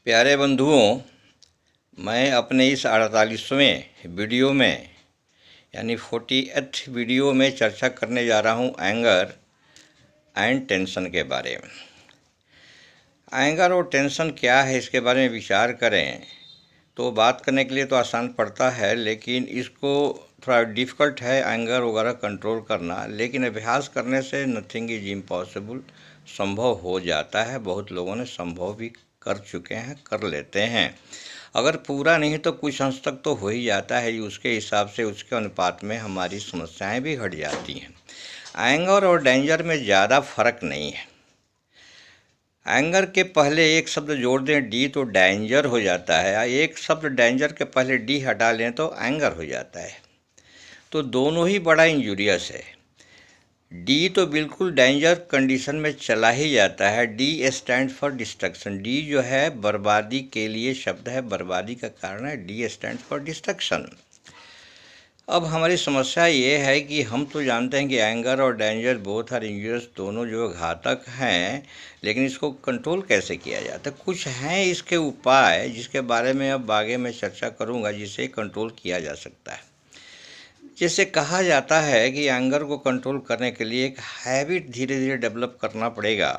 प्यारे बंधुओं, मैं अपने इस 48वें वीडियो में यानी 48th वीडियो में चर्चा करने जा रहा हूँ एंगर एंड टेंशन के बारे में। एंगर और टेंशन क्या है इसके बारे में विचार करें तो बात करने के लिए तो आसान पड़ता है, लेकिन इसको थोड़ा डिफ़िकल्ट है एंगर वगैरह कंट्रोल करना। लेकिन अभ्यास करने से नथिंग इज इम्पॉसिबल, संभव हो जाता है। बहुत लोगों ने संभव भी कर चुके हैं, कर लेते हैं। अगर पूरा नहीं तो कुछ अंश तक तो हो ही जाता है। उसके हिसाब से उसके अनुपात में हमारी समस्याएं भी घट जाती हैं। एंगर और डेंजर में ज़्यादा फर्क नहीं है। एंगर के पहले एक शब्द जोड़ दें डी तो डेंजर हो जाता है, या एक शब्द डेंजर के पहले डी हटा लें तो एंगर हो जाता है। तो दोनों ही बड़ा इंजूरियस है। डी तो बिल्कुल डेंजर कंडीशन में चला ही जाता है। D stand for destruction. D जो है बर्बादी के लिए शब्द है, बर्बादी का कारण है। D stand for destruction. अब हमारी समस्या ये है कि हम तो जानते हैं कि एंगर और डेंजर बोथ आर इंजूरियस, दोनों जो घातक हैं, लेकिन इसको कंट्रोल कैसे किया जाता है? कुछ हैं इसके उपाय जिसके बारे में अब आगे मैं चर्चा करूंगा, जिसे कंट्रोल किया जा सकता है। जैसे कहा जाता है कि एंगर को कंट्रोल करने के लिए एक हैबिट धीरे धीरे डेवलप करना पड़ेगा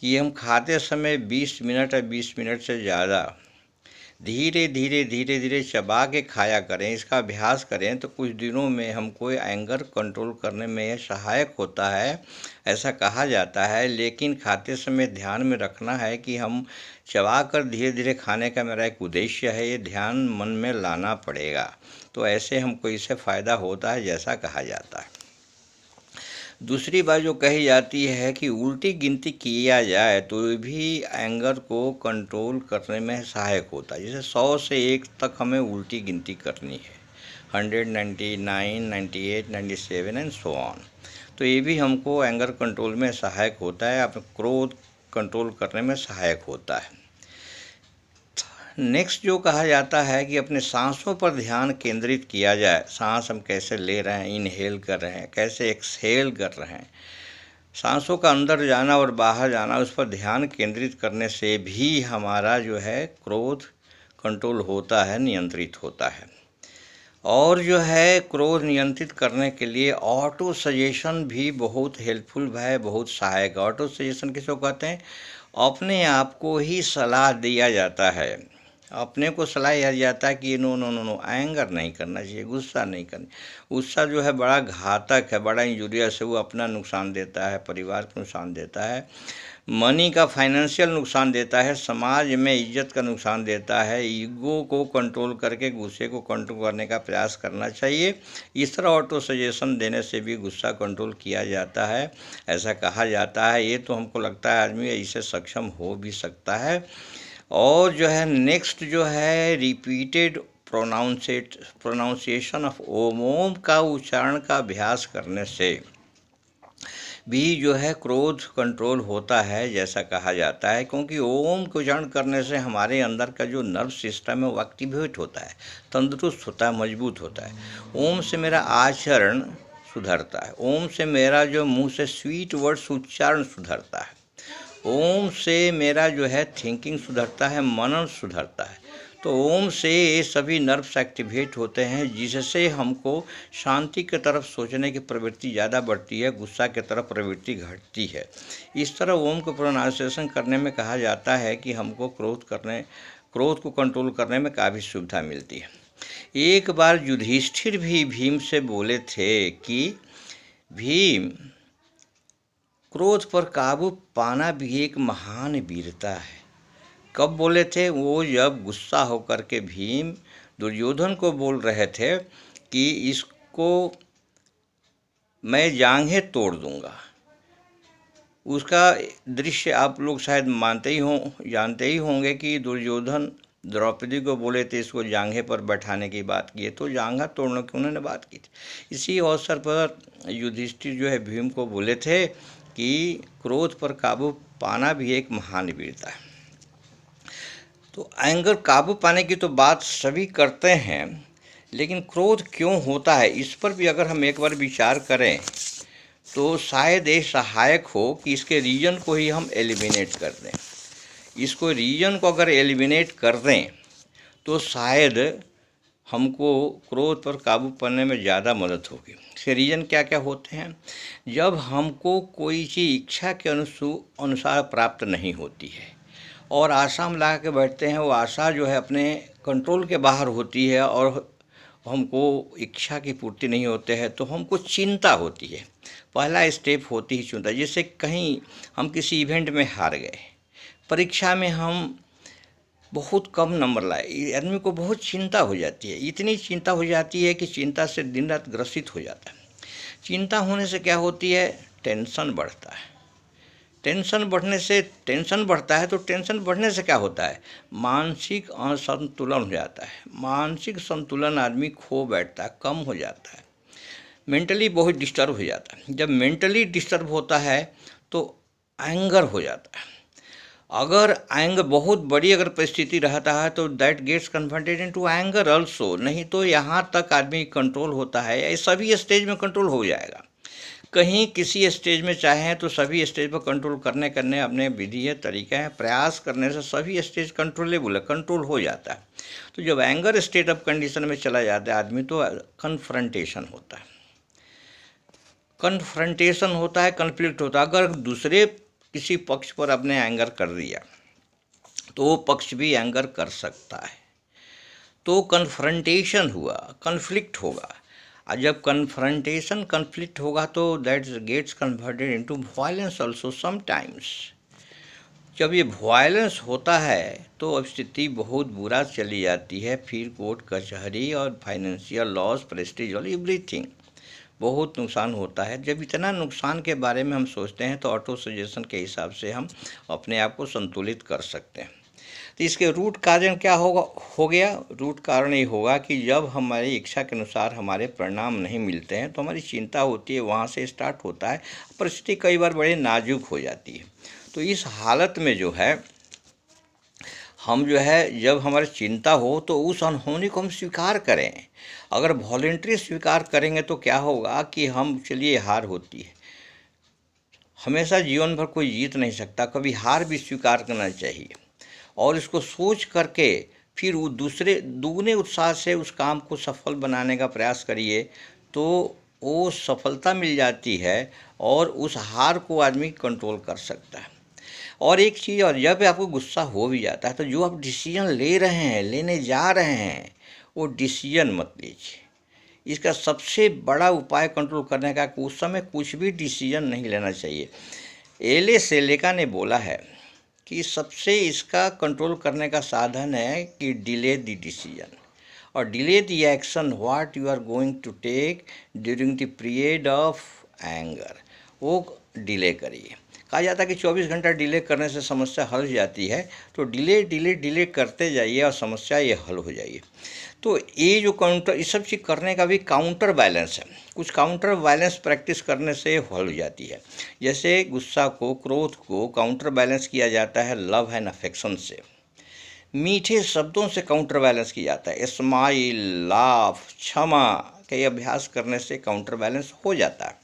कि हम खाते समय 20 मिनट या 20 मिनट से ज़्यादा धीरे धीरे चबा के खाया करें। इसका अभ्यास करें तो कुछ दिनों में हमको एंगर कंट्रोल करने में यह सहायक होता है, ऐसा कहा जाता है। लेकिन खाते समय ध्यान में रखना है कि हम चबा कर धीरे धीरे खाने का मेरा एक उद्देश्य है, ये ध्यान मन में लाना पड़ेगा। तो ऐसे हमको इससे फ़ायदा होता है जैसा कहा जाता है। दूसरी बात जो कही जाती है कि उल्टी गिनती किया जाए तो भी एंगर को कंट्रोल करने में सहायक होता है। जैसे 100 से 1 तक हमें उल्टी गिनती करनी है, 100, 99, 98, 97 एंड सो ऑन। तो ये भी हमको एंगर कंट्रोल में सहायक होता है, अपने क्रोध कंट्रोल करने में सहायक होता है। नेक्स्ट जो कहा जाता है कि अपने सांसों पर ध्यान केंद्रित किया जाए। सांस हम कैसे ले रहे हैं, इनहेल कर रहे हैं, कैसे एक्सहेल कर रहे हैं, सांसों का अंदर जाना और बाहर जाना, उस पर ध्यान केंद्रित करने से भी हमारा जो है क्रोध कंट्रोल होता है, नियंत्रित होता है। और जो है क्रोध नियंत्रित करने के लिए ऑटो सजेशन भी बहुत हेल्पफुल है, बहुत सहायक। ऑटो सजेशन किसको कहते हैं? अपने आप को ही सलाह दिया जाता है, अपने को सलाह दिया जाता है कि no no no no, anger नहीं करना चाहिए, गुस्सा नहीं करना। गुस्सा जो है बड़ा घातक है, बड़ा इंजूरियस है। वो अपना नुकसान देता है, परिवार को नुकसान देता है, मनी का फाइनेंशियल नुकसान देता है, समाज में इज्जत का नुकसान देता है। ईगो को कंट्रोल करके गुस्से को कंट्रोल करने का प्रयास करना चाहिए। इस तरह ऑटो सजेशन देने से भी गुस्सा कंट्रोल किया जाता है, ऐसा कहा जाता है। ये तो हमको लगता है आदमी इससे सक्षम हो भी सकता है। और जो है नेक्स्ट जो है रिपीटेड प्रोनाउंसिएशन ऑफ ओम का उच्चारण का अभ्यास करने से भी जो है क्रोध कंट्रोल होता है, जैसा कहा जाता है। क्योंकि ओम को उच्चारण करने से हमारे अंदर का जो नर्व सिस्टम है वो एक्टिवेट होता है, तंदुरुस्त होता है, मजबूत होता है। ओम से मेरा आचरण सुधरता है, ओम से मेरा जो मुंह से स्वीट वर्ड्स उच्चारण सुधरता है, ओम से मेरा जो है थिंकिंग सुधरता है, मनन सुधरता है। तो ओम से ये सभी नर्व्स एक्टिवेट होते हैं, जिससे हमको शांति की तरफ सोचने की प्रवृत्ति ज़्यादा बढ़ती है, गुस्सा की तरफ प्रवृत्ति घटती है। इस तरह ओम को प्रोनाउंसिएशन करने में कहा जाता है कि हमको क्रोध को कंट्रोल करने में काफ़ी सुविधा मिलती है। एक बार युधिष्ठिर भी भीम से बोले थे कि भीम, क्रोध पर काबू पाना भी एक महान वीरता है। कब बोले थे? वो जब गुस्सा होकर के भीम दुर्योधन को बोल रहे थे कि इसको मैं जांघें तोड़ दूंगा। उसका दृश्य आप लोग शायद जानते ही होंगे कि दुर्योधन द्रौपदी को बोले थे इसको जांघे पर बैठाने की बात की है, तो जांघा तोड़ने की उन्होंने बात की थी। इसी अवसर पर युधिष्ठिर जो है भीम को बोले थे कि क्रोध पर काबू पाना भी एक महान वीरता है। तो एंगर काबू पाने की तो बात सभी करते हैं, लेकिन क्रोध क्यों होता है इस पर भी अगर हम एक बार विचार करें तो शायद ये सहायक हो कि इसके रीजन को ही हम एलिमिनेट कर दें। इसको रीजन को अगर एलिमिनेट कर दें तो शायद हमको क्रोध पर काबू पाने में ज़्यादा मदद होगी। इसके रीज़न क्या क्या होते हैं? जब हमको कोई चीज़ इच्छा के अनुसार प्राप्त नहीं होती है और आशा हम ला के बैठते हैं, वो आशा जो है अपने कंट्रोल के बाहर होती है और हमको इच्छा की पूर्ति नहीं होते हैं, तो हमको चिंता होती है। पहला स्टेप होती है चिंता। जैसे कहीं हम किसी इवेंट में हार गए, परीक्षा में हम बहुत कम नंबर लाए, आदमी को बहुत चिंता हो जाती है। इतनी चिंता हो जाती है कि चिंता से दिन रात ग्रसित हो जाता है। चिंता होने से क्या होती है? टेंशन बढ़ता है। टेंशन बढ़ता है तो टेंशन बढ़ने से क्या होता है? मानसिक असंतुलन हो जाता है। मानसिक संतुलन आदमी खो बैठता है, कम हो जाता है, मेंटली बहुत डिस्टर्ब हो जाता है। जब मेंटली डिस्टर्ब होता है तो एंगर हो जाता है। अगर एंगर बहुत बड़ी अगर परिस्थिति रहता है तो that gets converted into anger also. नहीं तो यहाँ तक आदमी कंट्रोल होता है, ये सभी स्टेज में कंट्रोल हो जाएगा। कहीं किसी स्टेज में चाहें तो सभी स्टेज पर कंट्रोल करने अपने विधि है, तरीका है। प्रयास करने से सभी स्टेज कंट्रोलेबल है, कंट्रोल हो जाता है। तो जब एंगर स्टेट ऑफ कंडीशन में चला जाता है आदमी तो कन्फ्रंटेशन होता है, कन्फ्लिक्ट होता है। अगर दूसरे किसी पक्ष पर अपने एंगर कर दिया तो वो पक्ष भी एंगर कर सकता है, तो कन्फ्रंटेशन हुआ, कन्फ्लिक्ट होगा। और जब कन्फ्लिक्ट होगा तो that gets converted into violence also sometimes. जब ये वायलेंस होता है तो अब स्थिति बहुत बुरा चली जाती है। फिर कोर्ट कचहरी और फाइनेंशियल लॉस, प्रेस्टीज और एवरीथिंग, बहुत नुकसान होता है। जब इतना नुकसान के बारे में हम सोचते हैं तो ऑटो सजेशन के हिसाब से हम अपने आप को संतुलित कर सकते हैं। तो इसके रूट कारण क्या हो गया? रूट कारण ये होगा कि जब हमारी इच्छा के अनुसार हमारे परिणाम नहीं मिलते हैं तो हमारी चिंता होती है, वहाँ से स्टार्ट होता है। परिस्थिति कई बार बड़े नाजुक हो जाती है। तो इस हालत में जो है हम जब हमारी चिंता हो तो उस अनहोनी को हम स्वीकार करें। अगर वॉलेंट्री स्वीकार करेंगे तो क्या होगा कि हम, चलिए हार होती है, हमेशा जीवन भर कोई जीत नहीं सकता, कभी हार भी स्वीकार करना चाहिए और इसको सोच करके फिर वो दूसरे दुगने उत्साह से उस काम को सफल बनाने का प्रयास करिए तो वो सफलता मिल जाती है और उस हार को आदमी कंट्रोल कर सकता है। और एक चीज़ और, जब आपको गुस्सा हो भी जाता है तो जो आप डिसीजन लेने जा रहे हैं वो डिसीजन मत लीजिए। इसका सबसे बड़ा उपाय कंट्रोल करने का, उस समय कुछ भी डिसीजन नहीं लेना चाहिए। एले सेलेका ने बोला है कि सबसे इसका कंट्रोल करने का साधन है कि डिले द डिसीजन और delay the action what you are going to take during the period of anger. वो डिले करिए। कहा जाता है कि 24 घंटा डिले करने से समस्या हल हो जाती है, तो डिले करते जाइए और समस्या ये हल हो जाइए। तो ये जो ये सब चीज़ करने का भी काउंटर बैलेंस है। कुछ काउंटर बैलेंस प्रैक्टिस करने से हल हो जाती है। जैसे गुस्सा को, क्रोध को काउंटर बैलेंस किया जाता है लव एंड अफेक्शन से, मीठे शब्दों से काउंटर बैलेंस किया जाता है। स्माइल, लाफ, क्षमा के अभ्यास करने से काउंटर बैलेंस हो जाता है।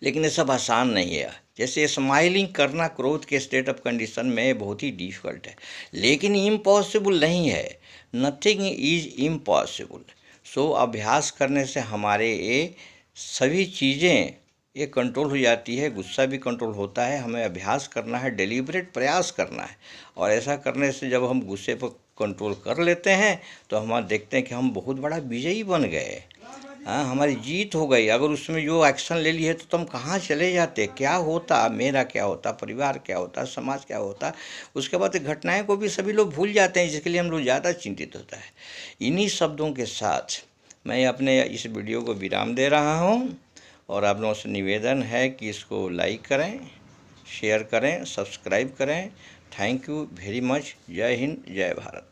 लेकिन ये सब आसान नहीं है। जैसे स्माइलिंग करना क्रोध के स्टेट ऑफ कंडीशन में बहुत ही डिफ़िकल्ट है, लेकिन इम्पॉसिबल नहीं है। Nothing is impossible. सो अभ्यास करने से हमारे ये सभी चीज़ें ये कंट्रोल हो जाती है। गुस्सा भी कंट्रोल होता है। हमें अभ्यास करना है, डेलिब्रेट प्रयास करना है। और ऐसा करने से जब हम गुस्से पर कंट्रोल कर लेते हैं तो हम देखते हैं कि हम बहुत बड़ा विजयी बन गए। हाँ, हमारी जीत हो गई। अगर उसमें जो एक्शन ले लिए तो हम कहाँ चले जाते, क्या होता, मेरा क्या होता, परिवार क्या होता, समाज क्या होता। उसके बाद घटनाएं को भी सभी लोग भूल जाते हैं, जिसके लिए हम लोग ज़्यादा चिंतित होता है। इन्हीं शब्दों के साथ मैं अपने इस वीडियो को विराम दे रहा हूँ और आप लोगों से निवेदन है कि इसको लाइक करें, शेयर करें, सब्सक्राइब करें। Thank you very much. जय हिंद, जय भारत।